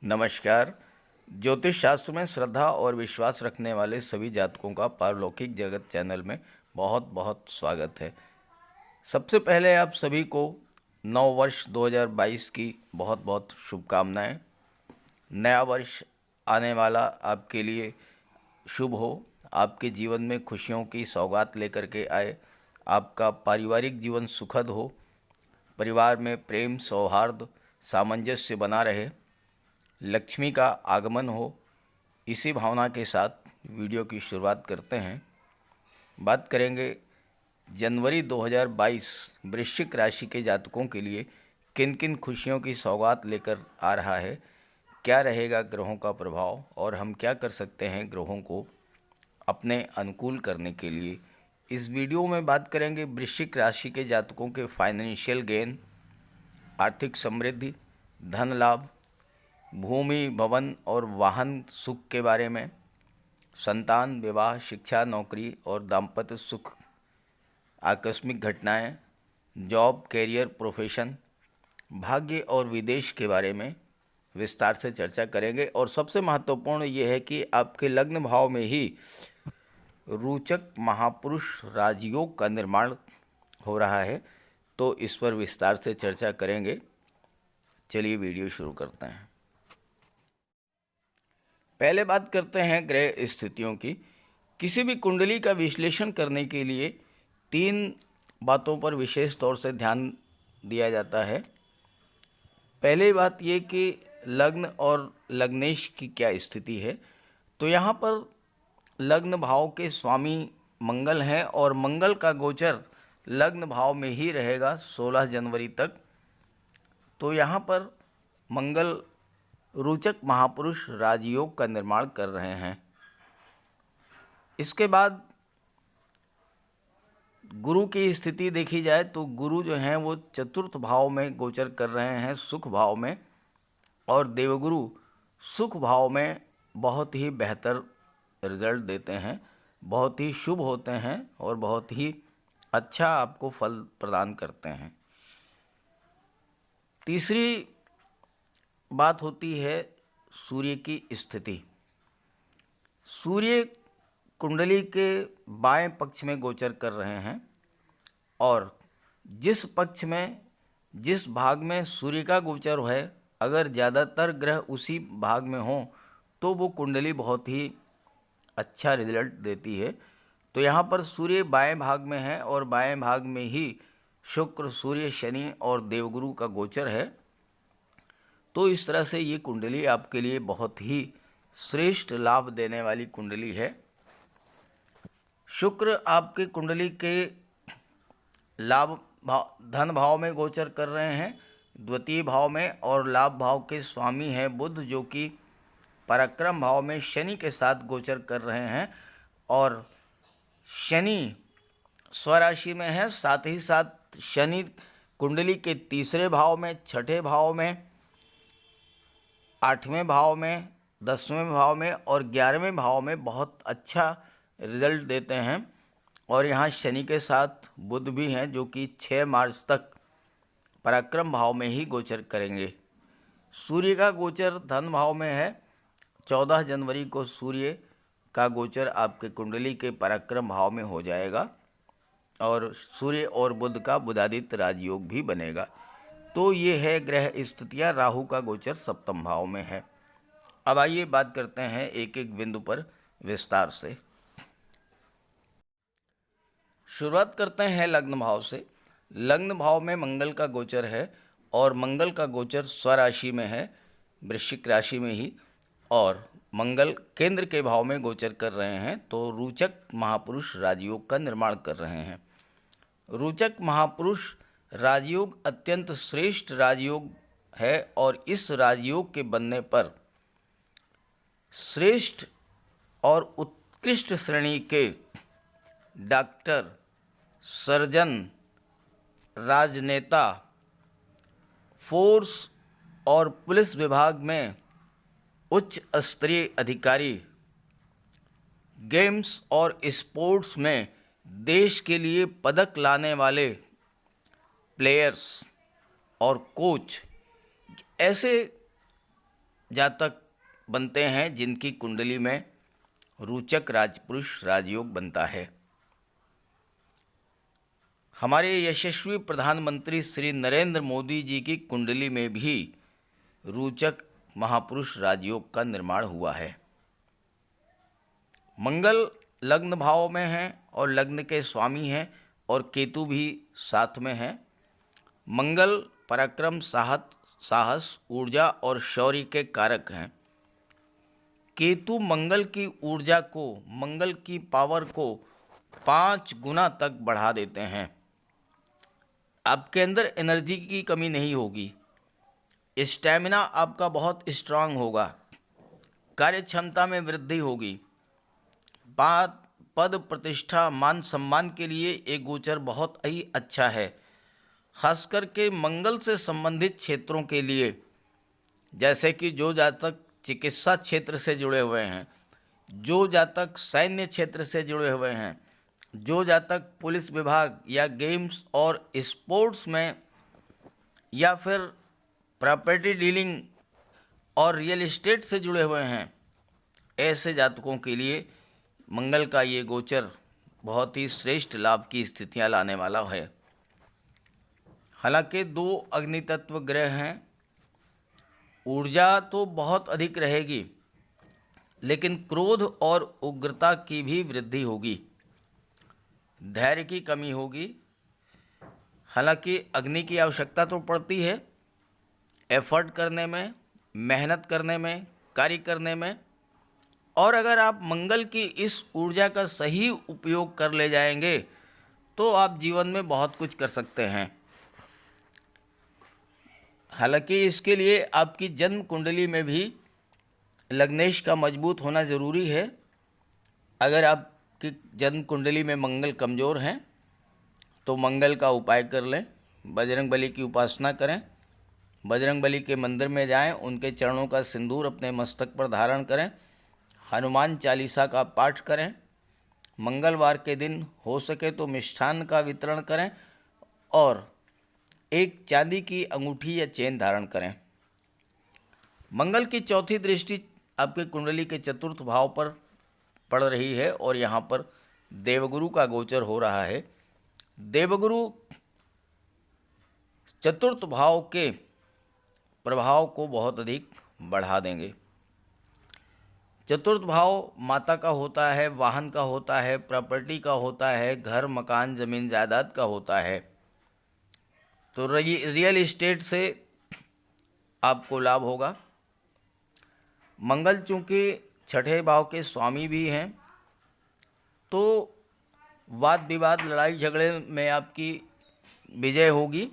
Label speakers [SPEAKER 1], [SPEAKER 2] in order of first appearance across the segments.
[SPEAKER 1] नमस्कार। ज्योतिष शास्त्र में श्रद्धा और विश्वास रखने वाले सभी जातकों का पारलौकिक जगत चैनल में बहुत बहुत स्वागत है। सबसे पहले आप सभी को नव वर्ष 2022 की बहुत बहुत शुभकामनाएं। नया वर्ष आने वाला आपके लिए शुभ हो, आपके जीवन में खुशियों की सौगात लेकर के आए, आपका पारिवारिक जीवन सुखद हो, परिवार में प्रेम सौहार्द सामंजस्य बना रहे, लक्ष्मी का आगमन हो। इसी भावना के साथ वीडियो की शुरुआत करते हैं। बात करेंगे जनवरी 2022 वृश्चिक राशि के जातकों के लिए किन किन खुशियों की सौगात लेकर आ रहा है, क्या रहेगा ग्रहों का प्रभाव और हम क्या कर सकते हैं ग्रहों को अपने अनुकूल करने के लिए। इस वीडियो में बात करेंगे वृश्चिक राशि के जातकों के फाइनेंशियल गेन, आर्थिक समृद्धि, धन लाभ, भूमि भवन और वाहन सुख के बारे में, संतान, विवाह, शिक्षा, नौकरी और दाम्पत्य सुख, आकस्मिक घटनाएं, जॉब, कैरियर, प्रोफेशन, भाग्य और विदेश के बारे में विस्तार से चर्चा करेंगे। और सबसे महत्वपूर्ण ये है कि आपके लग्न भाव में ही रोचक महापुरुष राजयोग का निर्माण हो रहा है, तो इस पर विस्तार से चर्चा करेंगे। चलिए वीडियो शुरू करते हैं। पहले बात करते हैं ग्रह स्थितियों की। किसी भी कुंडली का विश्लेषण करने के लिए 3 बातों पर विशेष तौर से ध्यान दिया जाता है। पहली बात ये कि लग्न और लग्नेश की क्या स्थिति है। तो यहाँ पर लग्न भाव के स्वामी मंगल हैं और मंगल का गोचर लग्न भाव में ही रहेगा 16 जनवरी तक। तो यहाँ पर मंगल रोचक महापुरुष राजयोग का निर्माण कर रहे हैं। इसके बाद गुरु की स्थिति देखी जाए तो गुरु जो हैं वो चतुर्थ भाव में गोचर कर रहे हैं, सुख भाव में, और देवगुरु सुख भाव में बहुत ही बेहतर रिजल्ट देते हैं, बहुत ही शुभ होते हैं और बहुत ही अच्छा आपको फल प्रदान करते हैं। तीसरी बात होती है सूर्य की स्थिति। सूर्य कुंडली के बाएं पक्ष में गोचर कर रहे हैं और जिस पक्ष में जिस भाग में सूर्य का गोचर है, अगर ज़्यादातर ग्रह उसी भाग में हों तो वो कुंडली बहुत ही अच्छा रिजल्ट देती है। तो यहाँ पर सूर्य बाएं भाग में है और बाएं भाग में ही शुक्र, सूर्य, शनि और देवगुरु का गोचर है। तो इस तरह से ये कुंडली आपके लिए बहुत ही श्रेष्ठ लाभ देने वाली कुंडली है। शुक्र आपके कुंडली के लाभ भाव धन भाव में गोचर कर रहे हैं, द्वितीय भाव में, और लाभ भाव के स्वामी हैं बुध, जो कि पराक्रम भाव में शनि के साथ गोचर कर रहे हैं। और शनि स्वराशि में है, साथ ही साथ शनि कुंडली के तीसरे भाव में, छठे भाव में, 8वें भाव में, 10वें भाव में और 11वें भाव में बहुत अच्छा रिजल्ट देते हैं। और यहाँ शनि के साथ बुध भी हैं, जो कि 6 मार्च तक पराक्रम भाव में ही गोचर करेंगे। सूर्य का गोचर धन भाव में है। 14 जनवरी को सूर्य का गोचर आपके कुंडली के पराक्रम भाव में हो जाएगा और सूर्य और बुध का बुधादित्य राजयोग भी बनेगा। तो ये है ग्रह स्थितियाँ। राहु का गोचर सप्तम भाव में है। अब आइए बात करते हैं एक एक बिंदु पर विस्तार से। शुरुआत करते हैं लग्न भाव से। लग्न भाव में मंगल का गोचर है और मंगल का गोचर स्वराशि में है, वृश्चिक राशि में ही, और मंगल केंद्र के भाव में गोचर कर रहे हैं। तो रोचक महापुरुष राजयोग का निर्माण कर रहे हैं। रोचक महापुरुष राजयोग अत्यंत श्रेष्ठ राजयोग है और इस राजयोग के बनने पर श्रेष्ठ और उत्कृष्ट श्रेणी के डॉक्टर, सर्जन, राजनेता, फोर्स और पुलिस विभाग में उच्च स्तरीय अधिकारी, गेम्स और स्पोर्ट्स में देश के लिए पदक लाने वाले प्लेयर्स और कोच, ऐसे जातक बनते हैं जिनकी कुंडली में रोचक राजपुरुष राजयोग बनता है। हमारे यशस्वी प्रधानमंत्री श्री नरेंद्र मोदी जी की कुंडली में भी रोचक महापुरुष राजयोग का निर्माण हुआ है। मंगल लग्न भाव में है और लग्न के स्वामी हैं और केतु भी साथ में है। मंगल पराक्रम, साहस, ऊर्जा और शौर्य के कारक हैं। केतु मंगल की ऊर्जा को, मंगल की पावर को 5 गुना तक बढ़ा देते हैं। आपके अंदर एनर्जी की कमी नहीं होगी, स्टैमिना आपका बहुत स्ट्रांग होगा, कार्य क्षमता में वृद्धि होगी, पद प्रतिष्ठा मान सम्मान के लिए ये गोचर बहुत ही अच्छा है। खास करके मंगल से संबंधित क्षेत्रों के लिए, जैसे कि जो जातक चिकित्सा क्षेत्र से जुड़े हुए हैं, जो जातक सैन्य क्षेत्र से जुड़े हुए हैं, जो जातक पुलिस विभाग या गेम्स और स्पोर्ट्स में या फिर प्रॉपर्टी डीलिंग और रियल एस्टेट से जुड़े हुए हैं, ऐसे जातकों के लिए मंगल का ये गोचर बहुत ही श्रेष्ठ लाभ की स्थितियां लाने वाला है। हालांकि 2 अग्नि तत्व ग्रह हैं, ऊर्जा तो बहुत अधिक रहेगी, लेकिन क्रोध और उग्रता की भी वृद्धि होगी, धैर्य की कमी होगी। हालांकि अग्नि की आवश्यकता तो पड़ती है एफर्ट करने में, मेहनत करने में, कार्य करने में, और अगर आप मंगल की इस ऊर्जा का सही उपयोग कर ले जाएंगे तो आप जीवन में बहुत कुछ कर सकते हैं। हालांकि इसके लिए आपकी जन्म कुंडली में भी लग्नेश का मजबूत होना ज़रूरी है। अगर आपकी जन्म कुंडली में मंगल कमज़ोर हैं तो मंगल का उपाय कर लें, बजरंग बली की उपासना करें, बजरंग बली के मंदिर में जाएं, उनके चरणों का सिंदूर अपने मस्तक पर धारण करें, हनुमान चालीसा का पाठ करें, मंगलवार के दिन हो सके तो मिष्ठान्न का वितरण करें और एक चांदी की अंगूठी या चेन धारण करें। मंगल की चौथी दृष्टि आपके कुंडली के चतुर्थ भाव पर पड़ रही है और यहाँ पर देवगुरु का गोचर हो रहा है। देवगुरु चतुर्थ भाव के प्रभाव को बहुत अधिक बढ़ा देंगे। चतुर्थ भाव माता का होता है, वाहन का होता है, प्रॉपर्टी का होता है, घर मकान ज़मीन जायदाद का होता है। तो रियल एस्टेट से आपको लाभ होगा। मंगल चूँकि छठे भाव के स्वामी भी हैं तो वाद विवाद लड़ाई झगड़े में आपकी विजय होगी।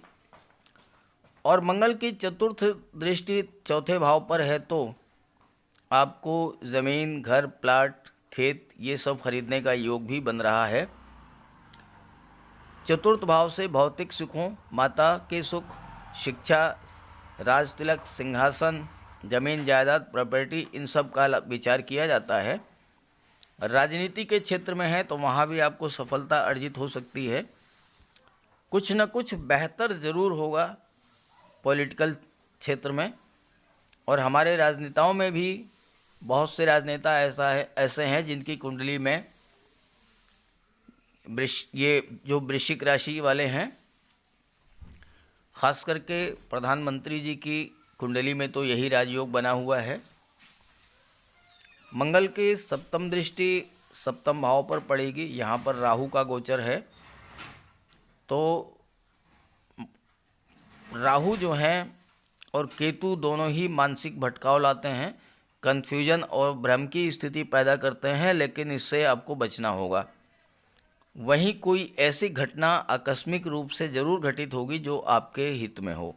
[SPEAKER 1] और मंगल की चतुर्थ दृष्टि चौथे भाव पर है तो आपको ज़मीन, घर, प्लाट, खेत ये सब खरीदने का योग भी बन रहा है। चतुर्थ भाव से भौतिक सुखों, माता के सुख, शिक्षा, राजतिलक, सिंहासन, जमीन जायदाद, प्रॉपर्टी, इन सब का विचार किया जाता है। राजनीति के क्षेत्र में है तो वहाँ भी आपको सफलता अर्जित हो सकती है। कुछ न कुछ बेहतर ज़रूर होगा पॉलिटिकल क्षेत्र में। और हमारे राजनेताओं में भी बहुत से राजनेता ऐसे हैं जिनकी कुंडली में ये जो वृश्चिक राशि वाले हैं, खास करके प्रधानमंत्री जी की कुंडली में तो यही राजयोग बना हुआ है। मंगल की सप्तम दृष्टि सप्तम भाव पर पड़ेगी, यहाँ पर राहु का गोचर है। तो राहु जो हैं और केतु दोनों ही मानसिक भटकाव लाते हैं, कन्फ्यूजन और भ्रम की स्थिति पैदा करते हैं, लेकिन इससे आपको बचना होगा। वहीं कोई ऐसी घटना आकस्मिक रूप से ज़रूर घटित होगी जो आपके हित में हो।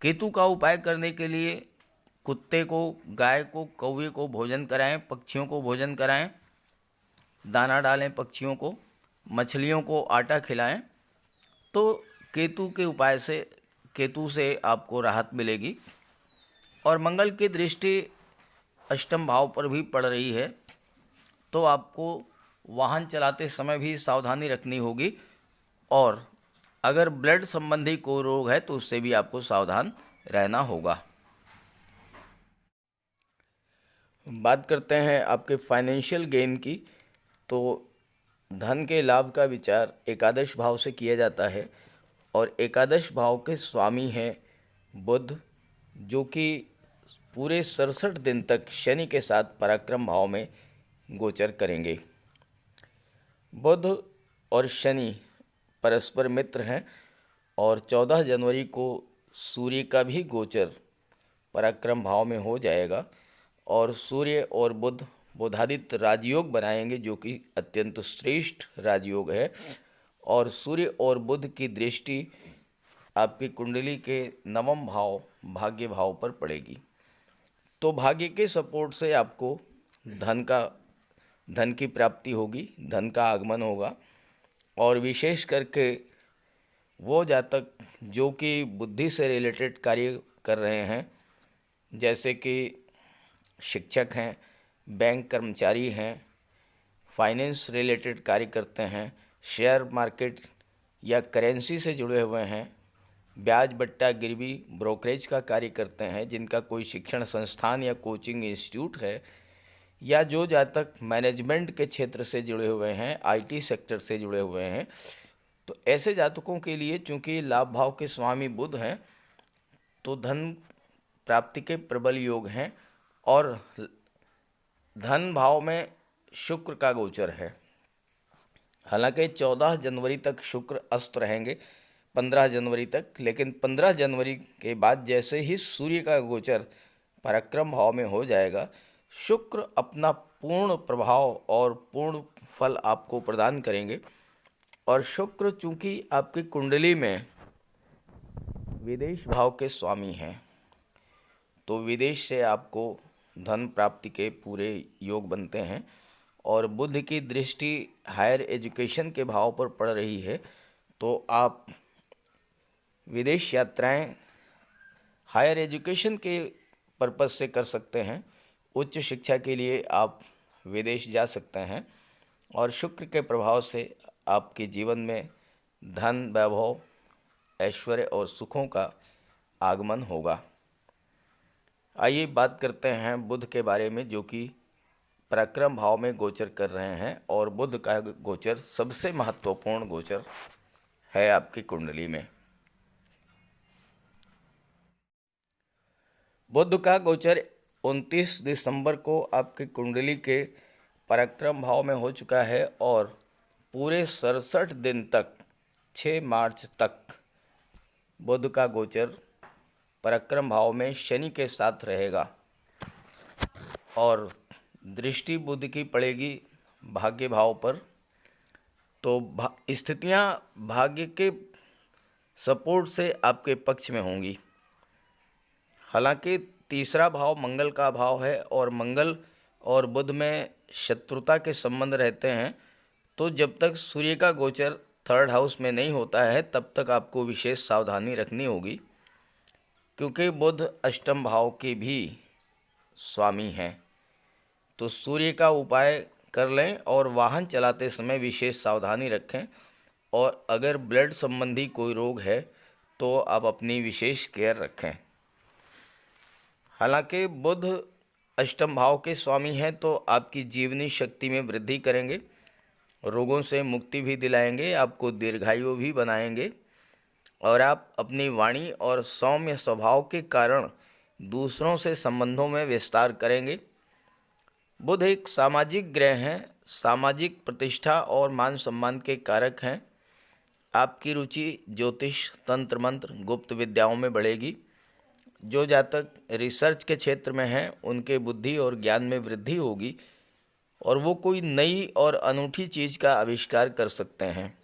[SPEAKER 1] केतु का उपाय करने के लिए कुत्ते को, गाय को, कौवे को भोजन कराएं, पक्षियों को भोजन कराएं, दाना डालें पक्षियों को, मछलियों को आटा खिलाएं, तो केतु के उपाय से, केतु से आपको राहत मिलेगी। और मंगल की दृष्टि अष्टम भाव पर भी पड़ रही है तो आपको वाहन चलाते समय भी सावधानी रखनी होगी। और अगर ब्लड संबंधी कोई रोग है तो उससे भी आपको सावधान रहना होगा। बात करते हैं आपके फाइनेंशियल गेन की। तो धन के लाभ का विचार एकादश भाव से किया जाता है और एकादश भाव के स्वामी हैं बुध, जो कि पूरे 67 दिन तक शनि के साथ पराक्रम भाव में गोचर करेंगे। बुध और शनि परस्पर मित्र हैं और 14 जनवरी को सूर्य का भी गोचर पराक्रम भाव में हो जाएगा और सूर्य और बुध बुधादित्य राजयोग बनाएंगे, जो कि अत्यंत श्रेष्ठ राजयोग है। और सूर्य और बुध की दृष्टि आपकी कुंडली के नवम भाव भाग्य भाव पर पड़ेगी। तो भाग्य के सपोर्ट से आपको धन की प्राप्ति होगी, धन का आगमन होगा। और विशेष करके वो जातक जो कि बुद्धि से रिलेटेड कार्य कर रहे हैं, जैसे कि शिक्षक हैं, बैंक कर्मचारी हैं, फाइनेंस रिलेटेड कार्य करते हैं, शेयर मार्केट या करेंसी से जुड़े हुए हैं, ब्याज बट्टा गिरवी ब्रोकरेज का कार्य करते हैं, जिनका कोई शिक्षण संस्थान या कोचिंग इंस्टीट्यूट है, या जो जातक मैनेजमेंट के क्षेत्र से जुड़े हुए हैं, आईटी सेक्टर से जुड़े हुए हैं, तो ऐसे जातकों के लिए चूंकि लाभ भाव के स्वामी बुध हैं, तो धन प्राप्ति के प्रबल योग हैं। और धन भाव में शुक्र का गोचर है। हालांकि 14 जनवरी तक शुक्र अस्त रहेंगे, 15 जनवरी तक, लेकिन 15 जनवरी के बाद जैसे ही सूर्य का गोचर पराक्रम भाव में हो जाएगा, शुक्र अपना पूर्ण प्रभाव और पूर्ण फल आपको प्रदान करेंगे। और शुक्र चूंकि आपकी कुंडली में विदेश भाव के स्वामी हैं, तो विदेश से आपको धन प्राप्ति के पूरे योग बनते हैं। और बुध की दृष्टि हायर एजुकेशन के भाव पर पड़ रही है, तो आप विदेश यात्राएं हायर एजुकेशन के पर्पज़ से कर सकते हैं। उच्च शिक्षा के लिए आप विदेश जा सकते हैं। और शुक्र के प्रभाव से आपके जीवन में धन, वैभव, ऐश्वर्य और सुखों का आगमन होगा। आइए बात करते हैं बुध के बारे में, जो कि पराक्रम भाव में गोचर कर रहे हैं। और बुध का गोचर सबसे महत्वपूर्ण गोचर है आपकी कुंडली में। बुध का गोचर 29 दिसंबर को आपकी कुंडली के पराक्रम भाव में हो चुका है और पूरे 67 दिन तक 6 मार्च तक बुध का गोचर पराक्रम भाव में शनि के साथ रहेगा। और दृष्टि बुध की पड़ेगी भाग्य भाव पर, तो स्थितियां भाग्य के सपोर्ट से आपके पक्ष में होंगी। हालांकि तीसरा भाव मंगल का भाव है और मंगल और बुध में शत्रुता के संबंध रहते हैं, तो जब तक सूर्य का गोचर 3rd हाउस में नहीं होता है तब तक आपको विशेष सावधानी रखनी होगी, क्योंकि बुध अष्टम भाव के भी स्वामी हैं। तो सूर्य का उपाय कर लें और वाहन चलाते समय विशेष सावधानी रखें। और अगर ब्लड संबंधी कोई रोग है तो आप अपनी विशेष केयर रखें। हालांकि बुध अष्टम भाव के स्वामी हैं, तो आपकी जीवनी शक्ति में वृद्धि करेंगे, रोगों से मुक्ति भी दिलाएंगे, आपको दीर्घायु भी बनाएंगे। और आप अपनी वाणी और सौम्य स्वभाव के कारण दूसरों से संबंधों में विस्तार करेंगे। बुध एक सामाजिक ग्रह हैं, सामाजिक प्रतिष्ठा और मान सम्मान के कारक हैं। आपकी रुचि ज्योतिष, तंत्र मंत्र, गुप्त विद्याओं में बढ़ेगी। जो जातक रिसर्च के क्षेत्र में हैं उनके बुद्धि और ज्ञान में वृद्धि होगी और वो कोई नई और अनूठी चीज़ का आविष्कार कर सकते हैं।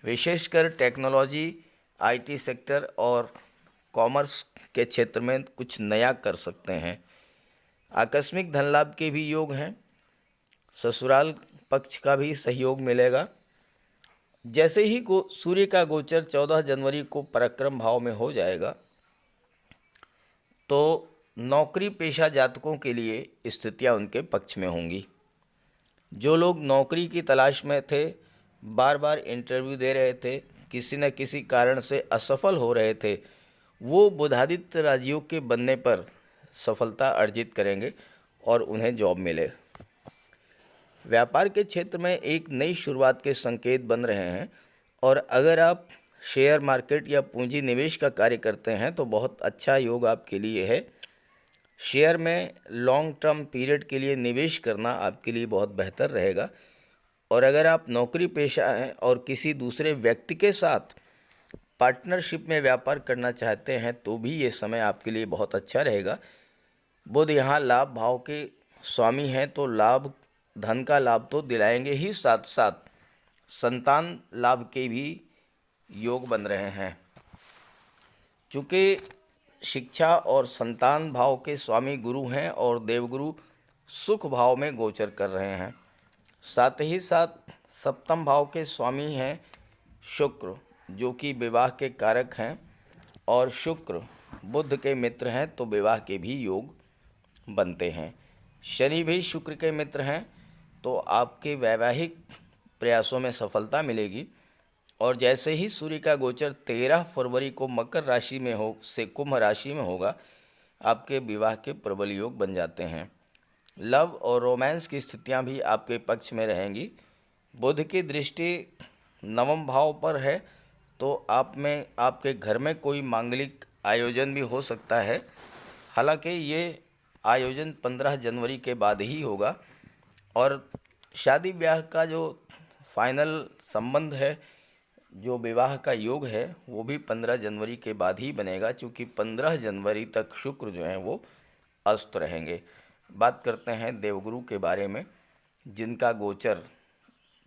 [SPEAKER 1] विशेषकर टेक्नोलॉजी, आईटी सेक्टर और कॉमर्स के क्षेत्र में कुछ नया कर सकते हैं। आकस्मिक धन लाभ के भी योग हैं। ससुराल पक्ष का भी सहयोग मिलेगा। जैसे ही सूर्य का गोचर 14 जनवरी को पराक्रम भाव में हो जाएगा, तो नौकरी पेशा जातकों के लिए स्थितियां उनके पक्ष में होंगी। जो लोग नौकरी की तलाश में थे, बार बार इंटरव्यू दे रहे थे, किसी न किसी कारण से असफल हो रहे थे, वो बुधादित्य राजयोग के बनने पर सफलता अर्जित करेंगे और उन्हें जॉब मिले। व्यापार के क्षेत्र में एक नई शुरुआत के संकेत बन रहे हैं और अगर आप शेयर मार्केट या पूंजी निवेश का कार्य करते हैं तो बहुत अच्छा योग आपके लिए है। शेयर में लॉन्ग टर्म पीरियड के लिए निवेश करना आपके लिए बहुत बेहतर रहेगा। और अगर आप नौकरी पेशा हैं और किसी दूसरे व्यक्ति के साथ पार्टनरशिप में व्यापार करना चाहते हैं तो भी ये समय आपके लिए बहुत अच्छा रहेगा। बुध यहाँ लाभ भाव के स्वामी हैं तो धन का लाभ तो दिलाएंगे ही, साथ साथ संतान लाभ के भी योग बन रहे हैं। चूँकि शिक्षा और संतान भाव के स्वामी गुरु हैं और देवगुरु सुख भाव में गोचर कर रहे हैं, साथ ही साथ सप्तम भाव के स्वामी हैं शुक्र, जो कि विवाह के कारक हैं और शुक्र बुध के मित्र हैं तो विवाह के भी योग बनते हैं। शनि भी शुक्र के मित्र हैं तो आपके वैवाहिक प्रयासों में सफलता मिलेगी। और जैसे ही सूर्य का गोचर 13 फरवरी को मकर राशि में से कुंभ राशि में होगा, आपके विवाह के प्रबल योग बन जाते हैं। लव और रोमांस की स्थितियां भी आपके पक्ष में रहेंगी। बुध की दृष्टि नवम भाव पर है तो आपके घर में कोई मांगलिक आयोजन भी हो सकता है। हालांकि ये आयोजन 15 जनवरी के बाद ही होगा और शादी ब्याह का जो फाइनल संबंध है, जो विवाह का योग है, वो भी 15 जनवरी के बाद ही बनेगा, क्योंकि 15 जनवरी तक शुक्र जो हैं वो अस्त रहेंगे। बात करते हैं देवगुरु के बारे में, जिनका गोचर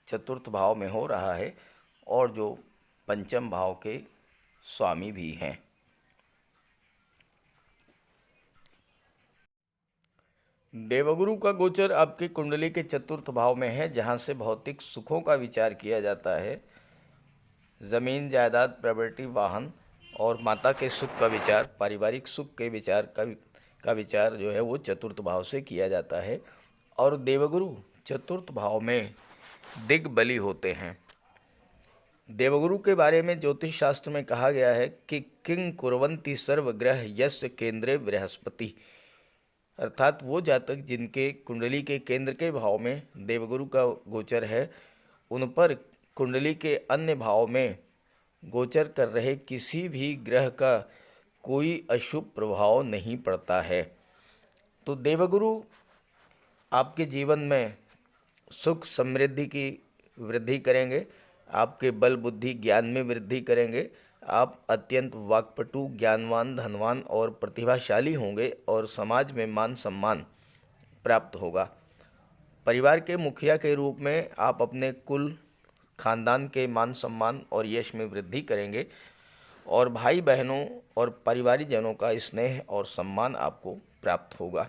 [SPEAKER 1] चतुर्थ भाव में हो रहा है और जो पंचम भाव के स्वामी भी हैं। देवगुरु का गोचर आपकी कुंडली के चतुर्थ भाव में है, जहां से भौतिक सुखों का विचार किया जाता है। ज़मीन जायदाद, प्रॉपर्टी, वाहन और माता के सुख का विचार, पारिवारिक सुख के विचार का विचार जो है वो चतुर्थ भाव से किया जाता है। और देवगुरु चतुर्थ भाव में दिग्बली होते हैं। देवगुरु के बारे में ज्योतिष शास्त्र में कहा गया है कि किंग कुर्वन्ति सर्वग्रह यस्य केंद्रे बृहस्पति, अर्थात वो जातक जिनके कुंडली के केंद्र के भाव में देवगुरु का गोचर है, उन पर कुंडली के अन्य भाव में गोचर कर रहे किसी भी ग्रह का कोई अशुभ प्रभाव नहीं पड़ता है। तो देवगुरु आपके जीवन में सुख समृद्धि की वृद्धि करेंगे, आपके बल बुद्धि ज्ञान में वृद्धि करेंगे, आप अत्यंत वाक्पटु, ज्ञानवान, धनवान और प्रतिभाशाली होंगे और समाज में मान सम्मान प्राप्त होगा। परिवार के मुखिया के रूप में आप अपने कुल खानदान के मान सम्मान और यश में वृद्धि करेंगे और भाई बहनों और परिवारजनों का स्नेह और सम्मान आपको प्राप्त होगा।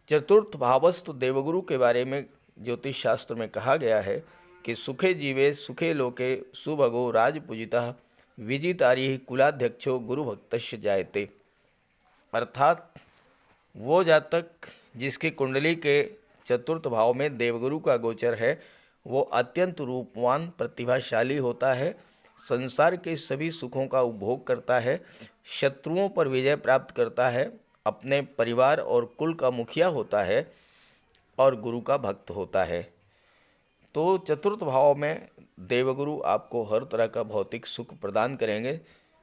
[SPEAKER 1] चतुर्थ भावस्थ देवगुरु के बारे में ज्योतिष शास्त्र में कहा गया है कि सुखे जीवे सुखे लोके सुभगो राजपूजितः विजितारिः कुलाध्यक्षो गुरु भक्तस्य जायते, अर्थात वो जातक जिसकी कुंडली के चतुर्थ भाव में देवगुरु का गोचर है वो अत्यंत रूपवान, प्रतिभाशाली होता है, संसार के सभी सुखों का उपभोग करता है, शत्रुओं पर विजय प्राप्त करता है, अपने परिवार और कुल का मुखिया होता है और गुरु का भक्त होता है। तो चतुर्थ भाव में देवगुरु आपको हर तरह का भौतिक सुख प्रदान करेंगे।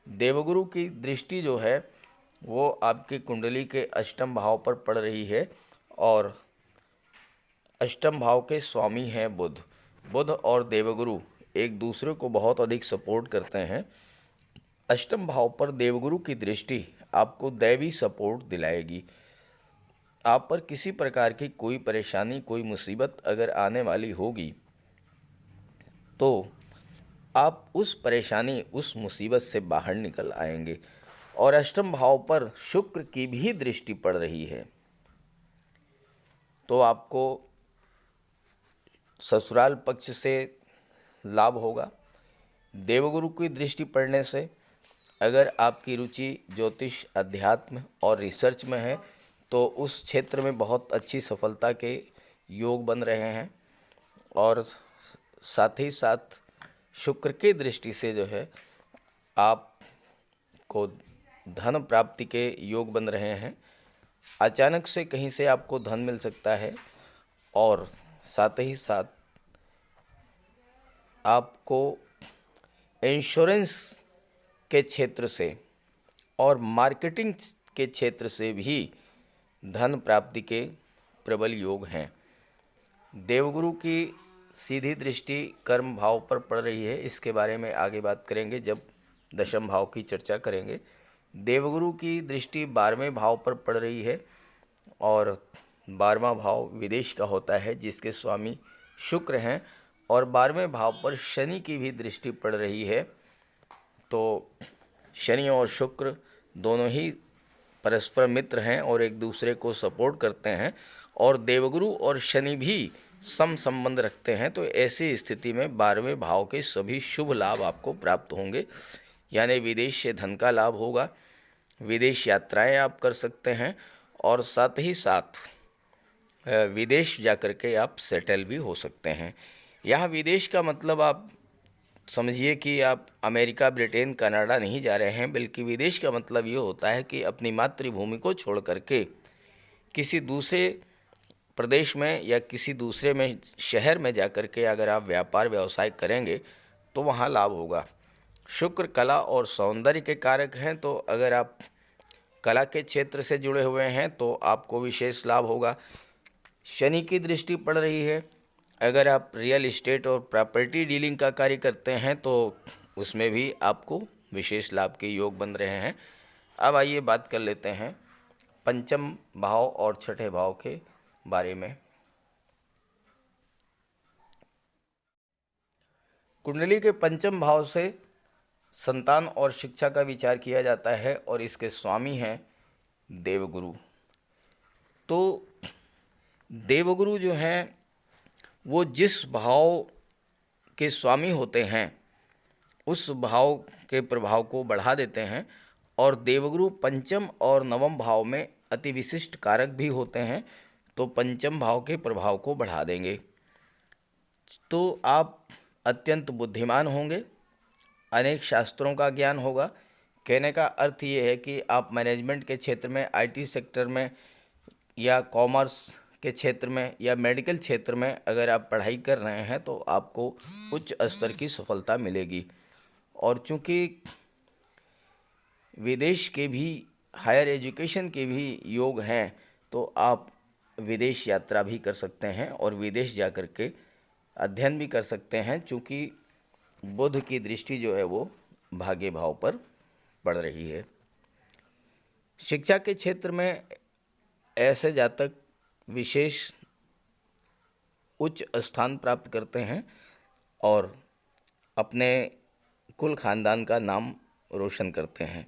[SPEAKER 1] देवगुरु की दृष्टि जो है वो आपकी कुंडली के अष्टम भाव पर पड़ रही है और अष्टम भाव के स्वामी हैं बुध। बुध और देवगुरु एक दूसरे को बहुत अधिक सपोर्ट करते हैं। अष्टम भाव पर देवगुरु की दृष्टि आपको दैवी सपोर्ट दिलाएगी। आप पर किसी प्रकार की कोई परेशानी, कोई मुसीबत अगर आने वाली होगी तो आप उस परेशानी, उस मुसीबत से बाहर निकल आएंगे। और अष्टम भाव पर शुक्र की भी दृष्टि पड़ रही है तो आपको ससुराल पक्ष से लाभ होगा। देवगुरु की दृष्टि पड़ने से अगर आपकी रुचि ज्योतिष, अध्यात्म और रिसर्च में है तो उस क्षेत्र में बहुत अच्छी सफलता के योग बन रहे हैं। और साथ ही साथ शुक्र की दृष्टि से जो है आपको धन प्राप्ति के योग बन रहे हैं। अचानक से कहीं से आपको धन मिल सकता है और साथ ही साथ आपको इंश्योरेंस के क्षेत्र से और मार्केटिंग के क्षेत्र से भी धन प्राप्ति के प्रबल योग हैं। देवगुरु की सीधी दृष्टि कर्म भाव पर पड़ रही है, इसके बारे में आगे बात करेंगे जब दशम भाव की चर्चा करेंगे। देवगुरु की दृष्टि 12वें भाव पर पड़ रही है और 12वां भाव विदेश का होता है जिसके स्वामी शुक्र हैं, और 12वें भाव पर शनि की भी दृष्टि पड़ रही है। तो शनि और शुक्र दोनों ही परस्पर मित्र हैं और एक दूसरे को सपोर्ट करते हैं, और देवगुरु और शनि भी सम संबंध रखते हैं। तो ऐसी स्थिति में 12वें भाव के सभी शुभ लाभ आपको प्राप्त होंगे, यानी विदेश से धन का लाभ होगा, विदेश यात्राएं आप कर सकते हैं और साथ ही साथ विदेश जाकर के आप सेटल भी हो सकते हैं। यहाँ विदेश का मतलब आप समझिए कि आप अमेरिका, ब्रिटेन, कनाडा नहीं जा रहे हैं, बल्कि विदेश का मतलब ये होता है कि अपनी मातृभूमि को छोड़ करके किसी दूसरे प्रदेश में या किसी दूसरे में शहर में जाकर के अगर आप व्यापार व्यवसाय करेंगे तो वहाँ लाभ होगा। शुक्र कला और सौंदर्य के कारक हैं, तो अगर आप कला के क्षेत्र से जुड़े हुए हैं तो आपको विशेष लाभ होगा। शनि की दृष्टि पड़ रही है, अगर आप रियल इस्टेट और प्रॉपर्टी डीलिंग का कार्य करते हैं तो उसमें भी आपको विशेष लाभ के योग बन रहे हैं। अब आइए बात कर लेते हैं पंचम भाव और छठे भाव के बारे में। कुंडली के पंचम भाव से संतान और शिक्षा का विचार किया जाता है और इसके स्वामी हैं देवगुरु। तो देवगुरु जो हैं वो जिस भाव के स्वामी होते हैं उस भाव के प्रभाव को बढ़ा देते हैं, और देवगुरु पंचम और नवम भाव में अति विशिष्ट कारक भी होते हैं, तो पंचम भाव के प्रभाव को बढ़ा देंगे। तो आप अत्यंत बुद्धिमान होंगे, अनेक शास्त्रों का ज्ञान होगा। कहने का अर्थ ये है कि आप मैनेजमेंट के क्षेत्र में, आईटी सेक्टर में या कॉमर्स के क्षेत्र में या मेडिकल क्षेत्र में अगर आप पढ़ाई कर रहे हैं तो आपको उच्च स्तर की सफलता मिलेगी। और चूंकि विदेश के भी, हायर एजुकेशन के भी योग हैं, तो आप विदेश यात्रा भी कर सकते हैं और विदेश जाकर के अध्ययन भी कर सकते हैं, चूँकि बुध की दृष्टि जो है वो भाग्य भाव पर पड़ रही है। शिक्षा के क्षेत्र में ऐसे जातक विशेष उच्च स्थान प्राप्त करते हैं और अपने कुल खानदान का नाम रोशन करते हैं।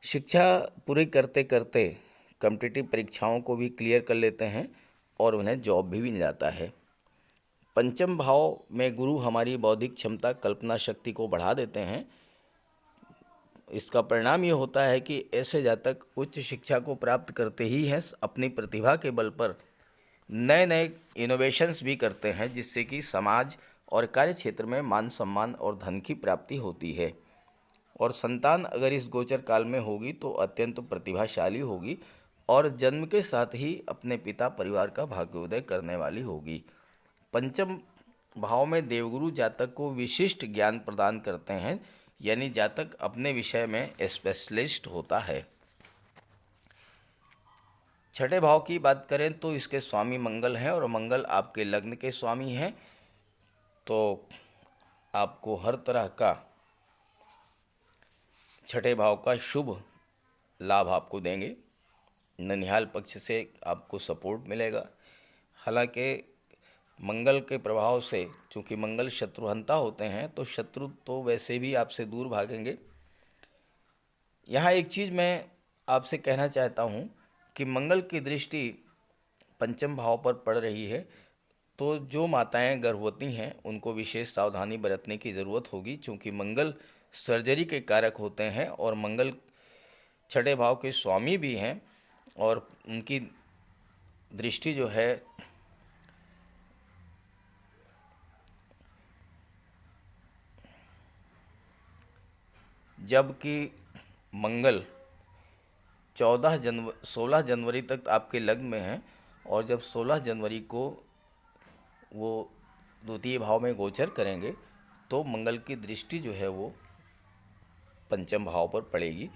[SPEAKER 1] शिक्षा पूरी करते करते कॉम्पिटिटिव परीक्षाओं को भी क्लियर कर लेते हैं और उन्हें जॉब भी मिल जाता है। पंचम भाव में गुरु हमारी बौद्धिक क्षमता, कल्पना शक्ति को बढ़ा देते हैं। इसका परिणाम ये होता है कि ऐसे जातक उच्च शिक्षा को प्राप्त करते ही हैं, अपनी प्रतिभा के बल पर नए नए इनोवेशंस भी करते हैं, जिससे कि समाज और कार्य क्षेत्र में मान सम्मान और धन की प्राप्ति होती है। और संतान अगर इस गोचर काल में होगी तो अत्यंत प्रतिभाशाली होगी और जन्म के साथ ही अपने पिता परिवार का भाग्योदय करने वाली होगी। पंचम भाव में देवगुरु जातक को विशिष्ट ज्ञान प्रदान करते हैं, यानी जातक अपने विषय में स्पेशलिस्ट होता है। छठे भाव की बात करें तो इसके स्वामी मंगल हैं और मंगल आपके लग्न के स्वामी हैं, तो आपको हर तरह का छठे भाव का शुभ लाभ आपको देंगे। ननिहाल पक्ष से आपको सपोर्ट मिलेगा। हालांकि मंगल के प्रभाव से, चूँकि मंगल शत्रुहंता होते हैं, तो शत्रु तो वैसे भी आपसे दूर भागेंगे। यहाँ एक चीज़ मैं आपसे कहना चाहता हूँ कि मंगल की दृष्टि पंचम भाव पर पड़ रही है, तो जो माताएं गर्भवती हैं उनको विशेष सावधानी बरतने की ज़रूरत होगी, क्योंकि मंगल सर्जरी के कारक होते हैं और मंगल छठे भाव के स्वामी भी हैं और उनकी दृष्टि जो है जबकि मंगल 16 जनवरी तक आपके लग्न में है, और जब 16 जनवरी को वो द्वितीय भाव में गोचर करेंगे तो मंगल की दृष्टि जो है वो पंचम भाव पर पड़ेगी।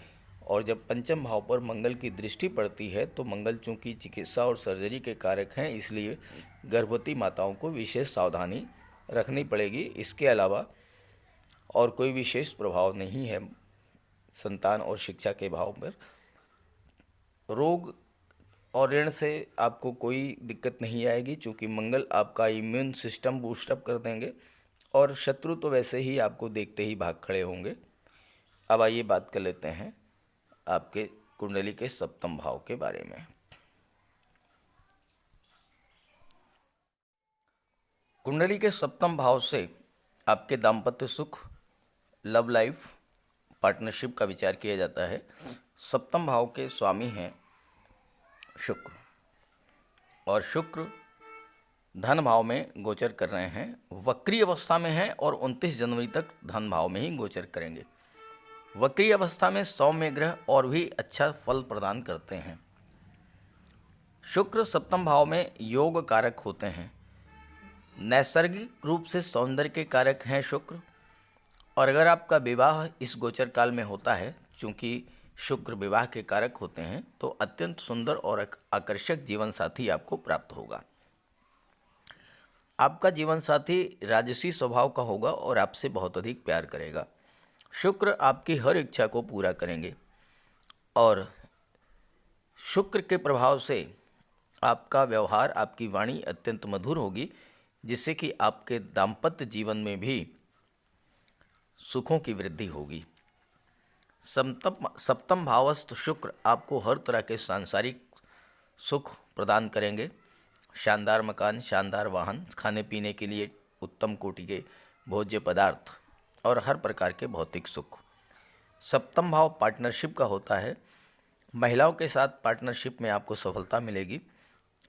[SPEAKER 1] और जब पंचम भाव पर मंगल की दृष्टि पड़ती है तो मंगल चूंकि चिकित्सा और सर्जरी के कारक हैं, इसलिए गर्भवती माताओं को विशेष सावधानी रखनी पड़ेगी। इसके अलावा और कोई विशेष प्रभाव नहीं है संतान और शिक्षा के भाव पर। रोग और ऋण से आपको कोई दिक्कत नहीं आएगी, चूँकि मंगल आपका इम्यून सिस्टम बूस्टअप कर देंगे, और शत्रु तो वैसे ही आपको देखते ही भाग खड़े होंगे। अब आइए बात कर लेते हैं आपके कुंडली के सप्तम भाव के बारे में। कुंडली के सप्तम भाव से आपके दाम्पत्य सुख, लव लाइफ, पार्टनरशिप का विचार किया जाता है। सप्तम भाव के स्वामी हैं शुक्र, और शुक्र धन भाव में गोचर कर रहे हैं। वक्री अवस्था में हैं और 29 जनवरी तक धन भाव में ही गोचर करेंगे। वक्री अवस्था में सौम्य ग्रह और भी अच्छा फल प्रदान करते हैं। शुक्र सप्तम भाव में योग कारक होते हैं। नैसर्गिक रूप से सौंदर्य के कारक हैं शुक्र, और अगर आपका विवाह इस गोचर काल में होता है, चूँकि शुक्र विवाह के कारक होते हैं, तो अत्यंत सुंदर और आकर्षक जीवन साथी आपको प्राप्त होगा। आपका जीवन साथी राजसी स्वभाव का होगा और आपसे बहुत अधिक प्यार करेगा। शुक्र आपकी हर इच्छा को पूरा करेंगे, और शुक्र के प्रभाव से आपका व्यवहार, आपकी वाणी अत्यंत मधुर होगी, जिससे कि आपके दाम्पत्य जीवन में भी सुखों की वृद्धि होगी। सप्तम भावस्थ शुक्र आपको हर तरह के सांसारिक सुख प्रदान करेंगे। शानदार मकान, शानदार वाहन, खाने पीने के लिए उत्तम कोटि के भोज्य पदार्थ और हर प्रकार के भौतिक सुख। सप्तम भाव पार्टनरशिप का होता है। महिलाओं के साथ पार्टनरशिप में आपको सफलता मिलेगी।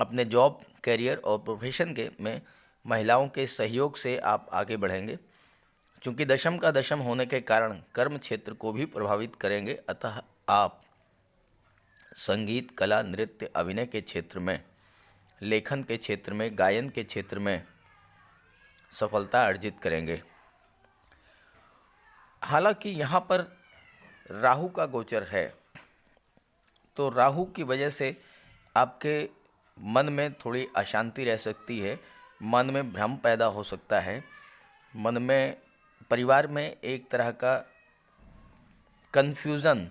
[SPEAKER 1] अपने जॉब, करियर और प्रोफेशन के में महिलाओं के सहयोग से आप आगे बढ़ेंगे। चूँकि दशम का दशम होने के कारण कर्म क्षेत्र को भी प्रभावित करेंगे, अतः आप संगीत, कला, नृत्य, अभिनय के क्षेत्र में, लेखन के क्षेत्र में, गायन के क्षेत्र में सफलता अर्जित करेंगे। हालांकि यहाँ पर राहु का गोचर है, तो राहु की वजह से आपके मन में थोड़ी अशांति रह सकती है, मन में भ्रम पैदा हो सकता है, मन में, परिवार में एक तरह का कन्फ्यूज़न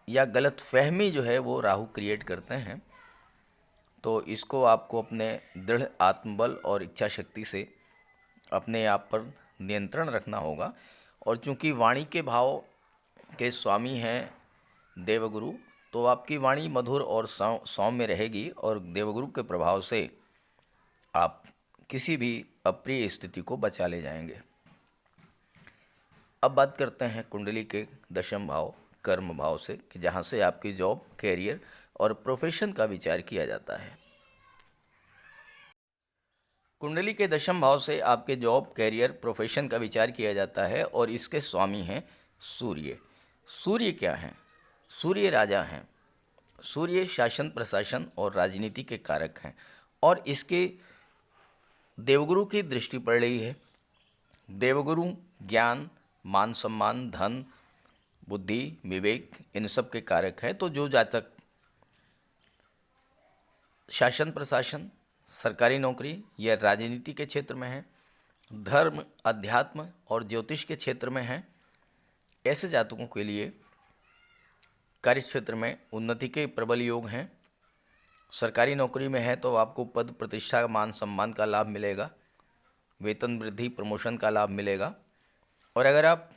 [SPEAKER 1] या गलत फहमी जो है वो राहु क्रिएट करते हैं। तो इसको आपको अपने दृढ़ आत्मबल और इच्छा शक्ति से अपने आप पर नियंत्रण रखना होगा। और चूंकि वाणी के भाव के स्वामी हैं देवगुरु, तो आपकी वाणी मधुर और सौम्य रहेगी, और देवगुरु के प्रभाव से आप किसी भी अप्रिय स्थिति को बचा ले जाएंगे। अब बात करते हैं कुंडली के दशम भाव कर्म भाव से, कि जहाँ से आपकी जॉब, कैरियर और प्रोफेशन का विचार किया जाता है। कुंडली के दशम भाव से आपके जॉब, कैरियर, प्रोफेशन का विचार किया जाता है, और इसके स्वामी हैं सूर्य। सूर्य क्या हैं? सूर्य राजा हैं। सूर्य शासन, प्रशासन और राजनीति के कारक हैं, और इसके देवगुरु की दृष्टि पड़ रही है। देवगुरु ज्ञान, मान सम्मान, धन, बुद्धि, विवेक, इन सब के कारक है। तो जो जातक शासन, प्रशासन, सरकारी नौकरी या राजनीति के क्षेत्र में है, धर्म, अध्यात्म और ज्योतिष के क्षेत्र में है, ऐसे जातकों के लिए कार्य क्षेत्र में उन्नति के प्रबल योग हैं। सरकारी नौकरी में है तो आपको पद, प्रतिष्ठा, मान सम्मान का लाभ मिलेगा, वेतन वृद्धि, प्रमोशन का लाभ मिलेगा। और अगर आप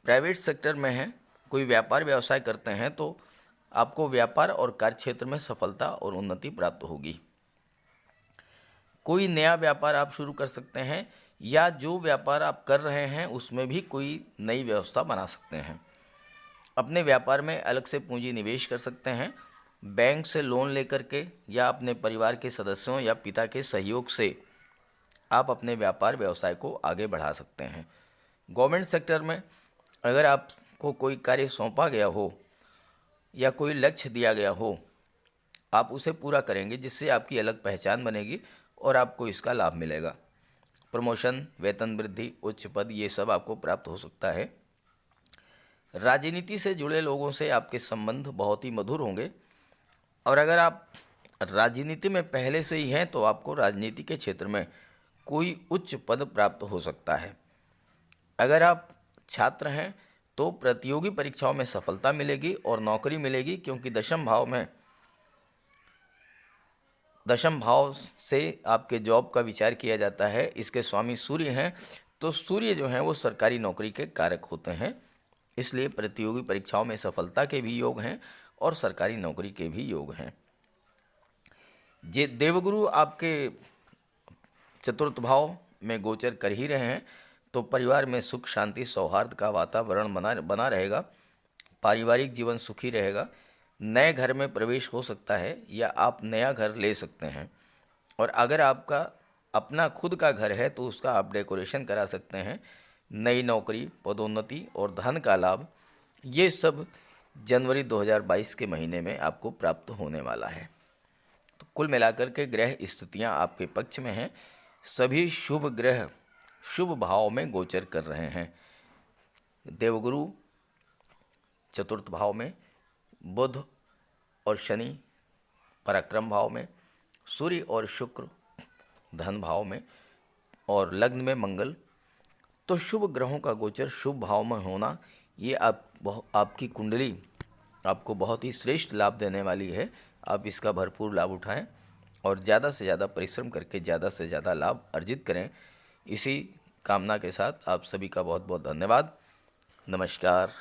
[SPEAKER 1] प्राइवेट सेक्टर में हैं, कोई व्यापार व्यवसाय करते हैं, तो आपको व्यापार और कार्य क्षेत्र में सफलता और उन्नति प्राप्त होगी। कोई नया व्यापार आप शुरू कर सकते हैं, या जो व्यापार आप कर रहे हैं उसमें भी कोई नई व्यवस्था बना सकते हैं। अपने व्यापार में अलग से पूंजी निवेश कर सकते हैं, बैंक से लोन लेकर के, या अपने परिवार के सदस्यों या पिता के सहयोग से आप अपने व्यापार व्यवसाय को आगे बढ़ा सकते हैं। गवर्नमेंट सेक्टर में अगर आपको कोई कार्य सौंपा गया हो, या कोई लक्ष्य दिया गया हो, आप उसे पूरा करेंगे, जिससे आपकी अलग पहचान बनेगी और आपको इसका लाभ मिलेगा। प्रमोशन, वेतन वृद्धि, उच्च पद, ये सब आपको प्राप्त हो सकता है। राजनीति से जुड़े लोगों से आपके संबंध बहुत ही मधुर होंगे, और अगर आप राजनीति में पहले से ही हैं तो आपको राजनीति के क्षेत्र में कोई उच्च पद प्राप्त हो सकता है। अगर आप छात्र हैं तो प्रतियोगी परीक्षाओं में सफलता मिलेगी और नौकरी मिलेगी, क्योंकि दशम भाव से आपके जॉब का विचार किया जाता है। इसके स्वामी सूर्य हैं, तो सूर्य जो हैं वो सरकारी नौकरी के कारक होते हैं, इसलिए प्रतियोगी परीक्षाओं में सफलता के भी योग हैं और सरकारी नौकरी के भी योग हैं। जे देवगुरु आपके चतुर्थ भाव में गोचर कर ही रहे हैं, तो परिवार में सुख, शांति, सौहार्द का वातावरण बना रहेगा। पारिवारिक जीवन सुखी रहेगा। नए घर में प्रवेश हो सकता है या आप नया घर ले सकते हैं, और अगर आपका अपना खुद का घर है तो उसका आप डेकोरेशन करा सकते हैं। नई नौकरी, पदोन्नति और धन का लाभ, ये सब जनवरी 2022 के महीने में आपको प्राप्त होने वाला है। तो कुल मिलाकर के ग्रह स्थितियां आपके पक्ष में हैं। सभी शुभ ग्रह शुभ भाव में गोचर कर रहे हैं। देवगुरु चतुर्थ भाव में, बुध और शनि पराक्रम भाव में, सूर्य और शुक्र धन भाव में, और लग्न में मंगल। तो शुभ ग्रहों का गोचर शुभ भाव में होना, ये आपकी कुंडली आपको बहुत ही श्रेष्ठ लाभ देने वाली है। आप इसका भरपूर लाभ उठाएं और ज़्यादा से ज़्यादा परिश्रम करके ज़्यादा से ज़्यादा लाभ अर्जित करें। इसी कामना के साथ आप सभी का बहुत बहुत धन्यवाद। नमस्कार।